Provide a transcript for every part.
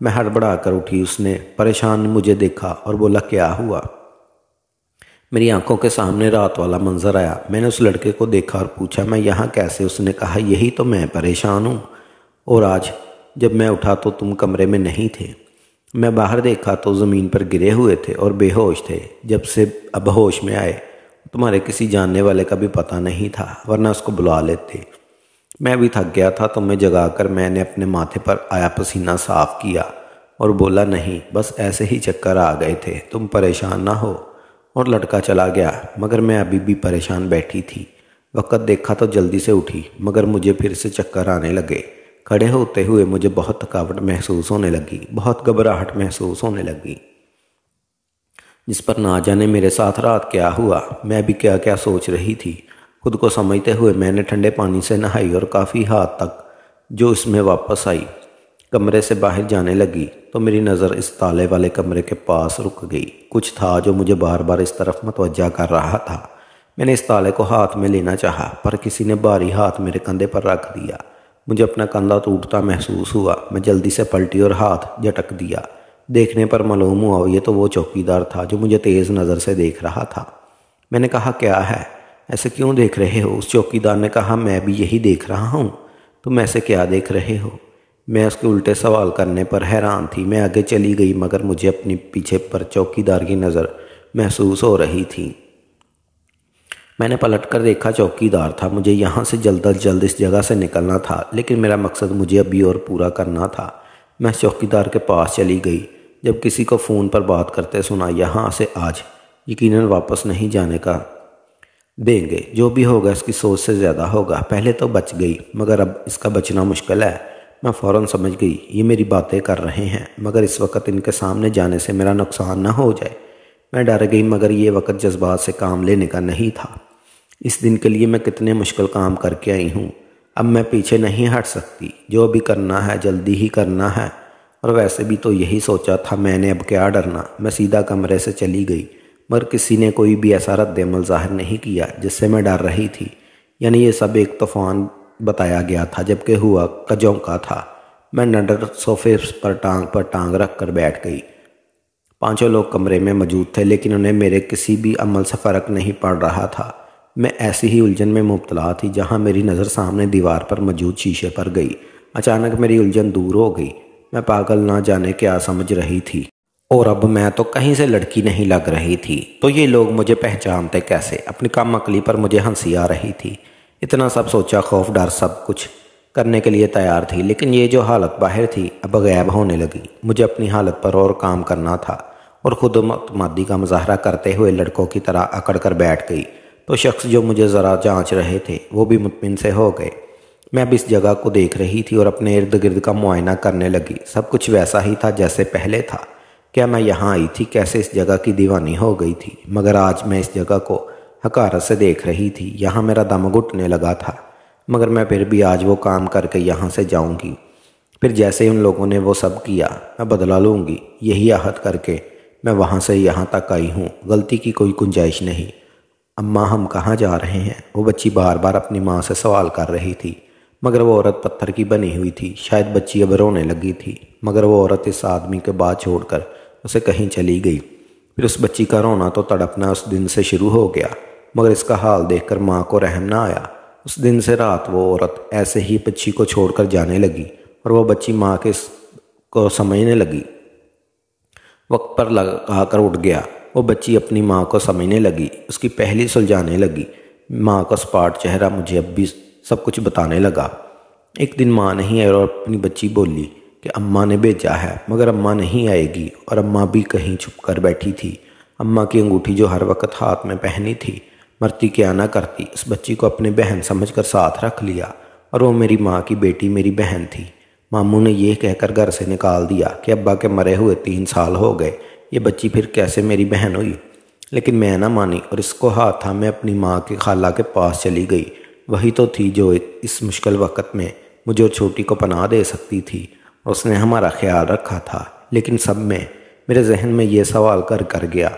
میں ہڑبڑا کر اٹھی۔ اس نے پریشان مجھے دیکھا اور بولا کیا ہوا؟ میری آنکھوں کے سامنے رات والا منظر آیا۔ میں نے اس لڑکے کو دیکھا اور پوچھا میں یہاں کیسے؟ اس نے کہا یہی تو میں پریشان ہوں، اور آج جب میں اٹھا تو تم کمرے میں نہیں تھے۔ میں باہر دیکھا تو زمین پر گرے ہوئے تھے اور بے ہوش تھے۔ جب سے اب ہوش میں آئے تمہارے کسی جاننے والے کا بھی پتہ نہیں تھا، ورنہ اس کو بلا لیتے۔ میں بھی تھک گیا تھا، تمہیں جگا کر میں نے اپنے ماتھے پر آیا پسینہ صاف کیا اور بولا نہیں، بس ایسے ہی چکر آ گئے تھے، تم پریشان نہ ہو، اور لڑکا چلا گیا۔ مگر میں ابھی بھی پریشان بیٹھی تھی۔ وقت دیکھا تو جلدی سے اٹھی، مگر مجھے پھر سے چکر آنے لگے۔ کھڑے ہوتے ہوئے مجھے بہت تھکاوٹ محسوس ہونے لگی، بہت گھبراہٹ محسوس ہونے لگی، جس پر نہ جانے میرے ساتھ رات کیا ہوا۔ میں بھی کیا کیا سوچ رہی تھی۔ خود کو سمجھتے ہوئے میں نے ٹھنڈے پانی سے نہائی اور کافی حد تک جو اس میں واپس آئی کمرے سے باہر جانے لگی تو میری نظر اس تالے والے کمرے کے پاس رک گئی۔ کچھ تھا جو مجھے بار بار اس طرف متوجہ کر رہا تھا۔ میں نے اس تالے کو ہاتھ میں لینا چاہا، پر کسی نے بھاری ہاتھ میرے کندھے پر رکھ دیا۔ مجھے اپنا کندھا ٹوٹتا محسوس ہوا۔ میں جلدی سے پلٹی اور ہاتھ جھٹک دیا۔ دیکھنے پر معلوم ہوا یہ تو وہ چوکیدار تھا جو مجھے تیز نظر سے دیکھ رہا تھا۔ میں نے کہا کیا ہے، ایسے کیوں دیکھ رہے ہو؟ اس چوکیدار نے کہا میں بھی یہی دیکھ رہا ہوں، تم ایسے کیا دیکھ رہے ہو؟ میں اس کے الٹے سوال کرنے پر حیران تھی۔ میں آگے چلی گئی، مگر مجھے اپنی پیچھے پر چوکیدار کی نظر محسوس ہو رہی تھی۔ میں نے پلٹ کر دیکھا، چوکیدار تھا۔ مجھے یہاں سے جلد از جلد اس جگہ سے نکلنا تھا، لیکن میرا مقصد مجھے ابھی اور پورا کرنا تھا۔ میں چوکیدار کے پاس چلی گئی۔ جب کسی کو فون پر بات کرتے سنا یہاں سے آج یقیناً واپس نہیں جانے کا دیں گے، جو بھی ہوگا اس کی سوچ سے زیادہ ہوگا۔ پہلے تو بچ گئی، مگر اب اس کا بچنا مشکل ہے۔ میں فوراً سمجھ گئی یہ میری باتیں کر رہے ہیں، مگر اس وقت ان کے سامنے جانے سے میرا نقصان نہ ہو جائے۔ میں ڈر گئی، مگر یہ وقت جذبات سے کام لینے کا نہیں تھا۔ اس دن کے لیے میں کتنے مشکل کام کر کے آئی ہوں، اب میں پیچھے نہیں ہٹ سکتی۔ جو بھی کرنا ہے جلدی ہی کرنا ہے، اور ویسے بھی تو یہی سوچا تھا میں نے، اب کیا ڈرنا۔ میں سیدھا کمرے سے چلی گئی، مگر کسی نے کوئی بھی ایسا رد عمل ظاہر نہیں کیا جس سے میں ڈر رہی تھی۔ یعنی یہ سب ایک طوفان بتایا گیا تھا، جبکہ ہوا کجوں کا تھا۔ میں نڈر صوفے پر ٹانگ رکھ کر بیٹھ گئی۔ پانچوں لوگ کمرے میں موجود تھے، لیکن انہیں میرے کسی بھی عمل سے فرق نہیں پڑ رہا تھا۔ میں ایسی ہی الجھن میں مبتلا تھی جہاں میری نظر سامنے دیوار پر موجود شیشے پر گئی۔ اچانک میری الجھن دور ہو گئی۔ میں پاگل نہ جانے کیا سمجھ رہی تھی، اور اب میں تو کہیں سے لڑکی نہیں لگ رہی تھی، تو یہ لوگ مجھے پہچانتے کیسے؟ اپنی کم عقلی پر مجھے ہنسی آ رہی تھی۔ اتنا سب سوچا، خوف ڈر سب کچھ کرنے کے لیے تیار تھی، لیکن یہ جو حالت باہر تھی اب غائب ہونے لگی۔ مجھے اپنی حالت پر اور کام کرنا تھا، اور خود اعتمادی کا مظاہرہ کرتے ہوئے لڑکوں کی طرح اکڑ کر بیٹھ گئی تو شخص جو مجھے ذرا جانچ رہے تھے وہ بھی مطمئن سے ہو گئے۔ میں اب اس جگہ کو دیکھ رہی تھی اور اپنے ارد گرد کا معائنہ کرنے لگی۔ سب کچھ ویسا ہی تھا جیسے پہلے تھا۔ کیا میں یہاں آئی تھی؟ کیسے اس جگہ کی دیوانی ہو گئی تھی؟ مگر آج میں اس جگہ کو حقارت سے دیکھ رہی تھی۔ یہاں میرا دم گھٹنے لگا تھا، مگر میں پھر بھی آج وہ کام کر کے یہاں سے جاؤں گی۔ پھر جیسے ان لوگوں نے وہ سب کیا میں بدلا لوں گی، یہی عہد کر کے میں وہاں سے یہاں تک آئی ہوں۔ غلطی کی کوئی گنجائش نہیں۔ اماں ہم کہاں جا رہے ہیں؟ وہ بچی بار بار اپنی ماں سے سوال کر رہی تھی، مگر وہ عورت پتھر کی بنی ہوئی تھی۔ شاید بچی اب رونے لگی تھی، مگر وہ عورت اس آدمی کے بات چھوڑ کر اسے کہیں چلی گئی۔ پھر اس بچی کا رونا تو تڑپنا اس دن سے شروع ہو گیا، مگر اس کا حال دیکھ کر ماں کو رحم نہ آیا۔ اس دن سے رات وہ عورت ایسے ہی بچی کو چھوڑ کر جانے لگی، اور وہ بچی ماں کے کو سمجھنے لگی۔ وقت پر لگا کر اٹھ گیا۔ وہ بچی اپنی ماں کو سمجھنے لگی، اس کی پہلی سلجھانے لگی۔ ماں کا سپاٹ چہرہ مجھے اب بھی سب کچھ بتانے لگا۔ ایک دن ماں نہیں آئی اور اپنی بچی بولی کہ اماں نے بھیجا ہے، مگر اماں نہیں آئے گی، اور اماں بھی کہیں چھپ کر بیٹھی تھی۔ اماں کی انگوٹھی جو ہر وقت ہاتھ میں پہنی تھی، مرتی کیا نہ کرتی، اس بچی کو اپنی بہن سمجھ کر ساتھ رکھ لیا، اور وہ میری ماں کی بیٹی میری بہن تھی۔ ماموں نے یہ کہہ کر گھر سے نکال دیا کہ ابا کے مرے ہوئے 3 سال ہو گئے، یہ بچی پھر کیسے میری بہن ہوئی؟ لیکن میں نہ مانی اور اس کو ہاتھ تھامے اپنی ماں کی خالہ کے پاس چلی گئی۔ وہی تو تھی جو اس مشکل وقت میں مجھے اور چھوٹی کو پناہ دے سکتی تھی، اور اس نے ہمارا خیال رکھا تھا۔ لیکن سب میں میرے ذہن میں یہ سوال کر گیا،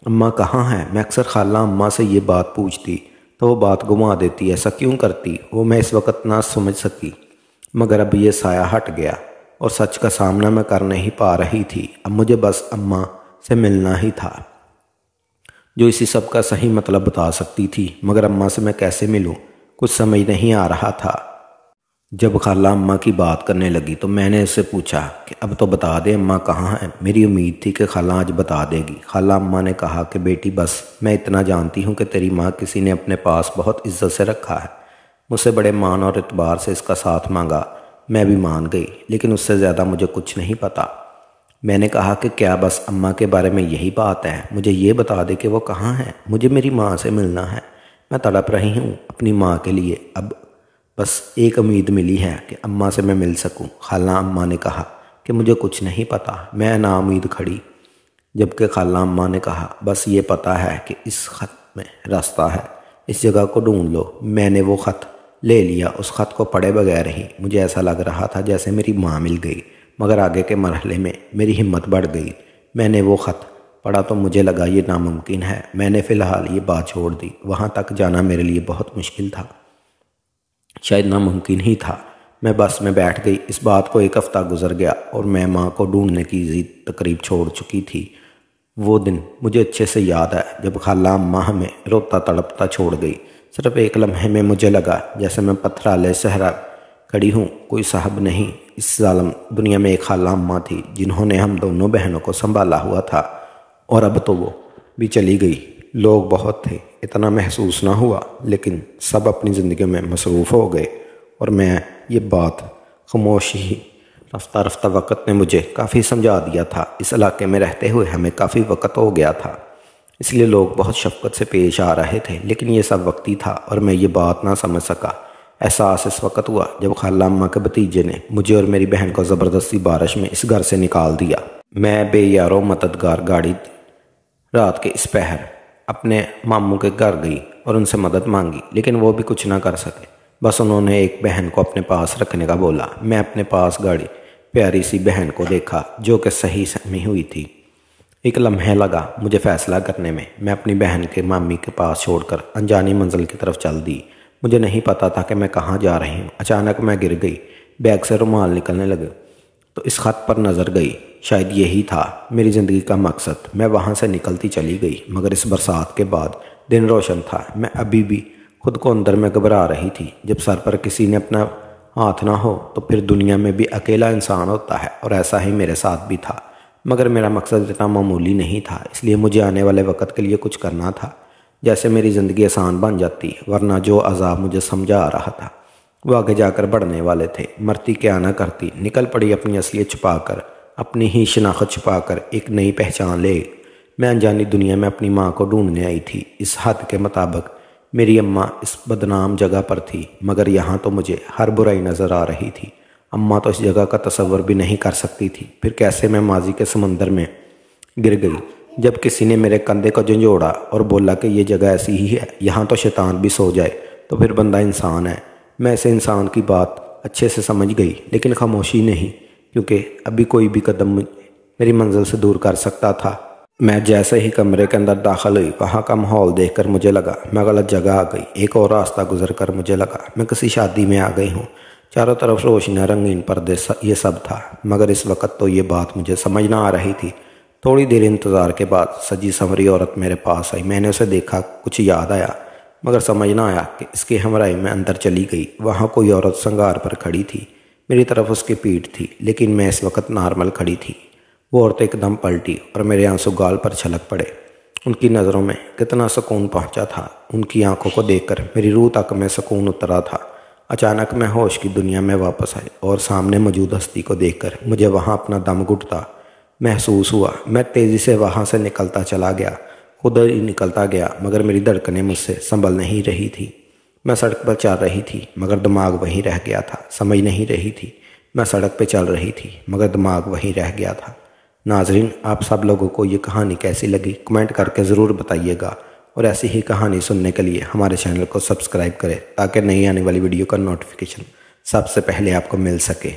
اماں کہاں ہے؟ میں اکثر خالہ اماں سے یہ بات پوچھتی تو وہ بات گما دیتی۔ ایسا کیوں کرتی وہ میں اس وقت نہ سمجھ سکی، مگر اب یہ سایہ ہٹ گیا۔ اور سچ کا سامنا میں کر نہیں پا رہی تھی۔ اب مجھے بس اماں سے ملنا ہی تھا جو اسی سب کا صحیح مطلب بتا سکتی تھی، مگر اماں سے میں کیسے ملوں کچھ سمجھ نہیں آ رہا تھا۔ جب خالہ اماں کی بات کرنے لگی تو میں نے اس سے پوچھا کہ اب تو بتا دے اماں کہاں ہیں۔ میری امید تھی کہ خالہ آج بتا دے گی۔ خالہ اماں نے کہا کہ بیٹی بس میں اتنا جانتی ہوں کہ تیری ماں کسی نے اپنے پاس بہت عزت سے رکھا ہے، مجھ سے بڑے مان اور اعتبار سے اس کا ساتھ مانگا، میں بھی مان گئی، لیکن اس سے زیادہ مجھے کچھ نہیں پتا۔ میں نے کہا کہ کیا بس اماں کے بارے میں یہی بات ہے؟ مجھے یہ بتا دے کہ وہ کہاں ہیں، مجھے میری ماں سے ملنا ہے، میں تڑپ رہی ہوں اپنی ماں کے لیے۔ اب بس ایک امید ملی ہے کہ اماں سے میں مل سکوں۔ خالہ اماں نے کہا کہ مجھے کچھ نہیں پتا۔ میں نا امید کھڑی، جبکہ خالہ اماں نے کہا بس یہ پتا ہے کہ اس خط میں راستہ ہے، اس جگہ کو ڈھونڈ لو۔ میں نے وہ خط لے لیا۔ اس خط کو پڑھے بغیر ہی مجھے ایسا لگ رہا تھا جیسے میری ماں مل گئی، مگر آگے کے مرحلے میں میری ہمت بڑھ گئی۔ میں نے وہ خط پڑھا تو مجھے لگا یہ ناممکن ہے۔ میں نے فی الحال یہ بات چھوڑ دی، وہاں تک جانا میرے لیے بہت مشکل تھا، شاید ناممکن ہی تھا۔ میں بس میں بیٹھ گئی۔ اس بات کو ایک ہفتہ گزر گیا اور میں ماں کو ڈھونڈنے کی ضد تقریب چھوڑ چکی تھی۔ وہ دن مجھے اچھے سے یاد ہے جب خالہ اماں ہمیں روتا تڑپتا چھوڑ گئی۔ صرف ایک لمحے میں مجھے لگا جیسے میں پتھرالے صحرا کھڑی ہوں، کوئی صاحب نہیں۔ اس ظالم دنیا میں ایک خالہ اماں تھی جنہوں نے ہم دونوں بہنوں کو سنبھالا ہوا تھا، اور اب تو وہ بھی چلی گئی۔ لوگ بہت تھے، اتنا محسوس نہ ہوا، لیکن سب اپنی زندگی میں مصروف ہو گئے اور میں یہ بات خاموشی رفتہ رفتہ وقت نے مجھے کافی سمجھا دیا تھا۔ اس علاقے میں رہتے ہوئے ہمیں کافی وقت ہو گیا تھا، اس لیے لوگ بہت شفقت سے پیش آ رہے تھے، لیکن یہ سب وقتی تھا اور میں یہ بات نہ سمجھ سکا۔ احساس اس وقت ہوا جب خالہ اماں کے بھتیجے نے مجھے اور میری بہن کو زبردستی بارش میں اس گھر سے نکال دیا۔ میں بے یار و مددگار گاڑی رات کے اس پہر اپنے ماموں کے گھر گئی اور ان سے مدد مانگی، لیکن وہ بھی کچھ نہ کر سکے۔ بس انہوں نے ایک بہن کو اپنے پاس رکھنے کا بولا۔ میں اپنے پاس گاڑی پیاری سی بہن کو دیکھا جو کہ صحیح سہمی ہوئی تھی۔ ایک لمحہ لگا مجھے فیصلہ کرنے میں۔ میں اپنی بہن کے مامی کے پاس چھوڑ کر انجانی منزل کی طرف چل دی۔ مجھے نہیں پتا تھا کہ میں کہاں جا رہی ہوں۔ اچانک میں گر گئی، بیگ سے رومال نکلنے لگے تو اس خط پر نظر گئی۔ شاید یہی تھا میری زندگی کا مقصد۔ میں وہاں سے نکلتی چلی گئی، مگر اس برسات کے بعد دن روشن تھا۔ میں ابھی بھی خود کو اندر میں گھبرا رہی تھی۔ جب سر پر کسی نے اپنا ہاتھ نہ ہو تو پھر دنیا میں بھی اکیلا انسان ہوتا ہے، اور ایسا ہی میرے ساتھ بھی تھا۔ مگر میرا مقصد اتنا معمولی نہیں تھا، اس لیے مجھے آنے والے وقت کے لیے کچھ کرنا تھا، جیسے میری زندگی آسان بن جاتی، ورنہ جو عذاب مجھے سمجھا آ رہا تھا وہ آگے جا کر بڑھنے والے تھے۔ مرتی کیا نہ کرتی، نکل پڑی اپنی اصلیت چھپا کر، اپنی ہی شناخت چھپا کر ایک نئی پہچان لے۔ میں انجانی دنیا میں اپنی ماں کو ڈھونڈنے آئی تھی۔ اس حد کے مطابق میری اماں اس بدنام جگہ پر تھی، مگر یہاں تو مجھے ہر برائی نظر آ رہی تھی۔ اماں تو اس جگہ کا تصور بھی نہیں کر سکتی تھی۔ پھر کیسے میں ماضی کے سمندر میں گر گئی جب کسی نے میرے کندھے کو جھنجھوڑا اور بولا کہ یہ جگہ ایسی ہی ہے، یہاں تو شیطان بھی سو جائے تو پھر بندہ انسان ہے۔ میں اسے انسان کی بات اچھے سے سمجھ گئی، لیکن خاموشی نہیں، کیونکہ ابھی کوئی بھی قدم میری منزل سے دور کر سکتا تھا۔ میں جیسے ہی کمرے کے اندر داخل ہوئی، وہاں کا ماحول دیکھ کر مجھے لگا میں غلط جگہ آ گئی۔ ایک اور راستہ گزر کر مجھے لگا میں کسی شادی میں آ گئی ہوں۔ چاروں طرف روشنیاں، رنگین پردے، یہ سب تھا، مگر اس وقت تو یہ بات مجھے سمجھ نہ آ رہی تھی۔ تھوڑی دیر انتظار کے بعد سجی سنوری عورت میرے پاس آئی۔ میں نے اسے دیکھا، کچھ یاد آیا، مگر سمجھ نہ آیا کہ اس کی ہمراہی میں اندر چلی گئی۔ وہاں کوئی عورت سنگار پر کھڑی تھی، میری طرف اس کی پیٹھ تھی، لیکن میں اس وقت نارمل کھڑی تھی۔ وہ عورت ایک دم پلٹی اور میرے آنسو گال پر چھلک پڑے۔ ان کی نظروں میں کتنا سکون پہنچا تھا، ان کی آنکھوں کو دیکھ کر میری روح تک میں سکون اترا تھا۔ اچانک میں ہوش کی دنیا میں واپس آئی اور سامنے موجود ہستی کو دیکھ کر مجھے وہاں اپنا دم گھٹتا محسوس ہوا۔ میں تیزی سے وہاں سے نکلتا چلا گیا، خود ہی نکلتا گیا، مگر میری دھڑکنیں مجھ سے سنبھل نہیں رہی تھی۔ میں سڑک پر چل رہی تھی مگر دماغ وہیں رہ گیا تھا، سمجھ نہیں رہی تھی۔ میں سڑک پہ چل رہی تھی مگر دماغ وہیں رہ گیا تھا۔ ناظرین، آپ سب لوگوں کو یہ کہانی کیسی لگی کمنٹ کر کے ضرور بتائیے گا، اور ایسی ہی کہانی سننے کے لیے ہمارے چینل کو سبسکرائب کریں تاکہ نئی آنے والی ویڈیو کا نوٹیفیکیشن سب سے پہلے آپ کو مل سکے۔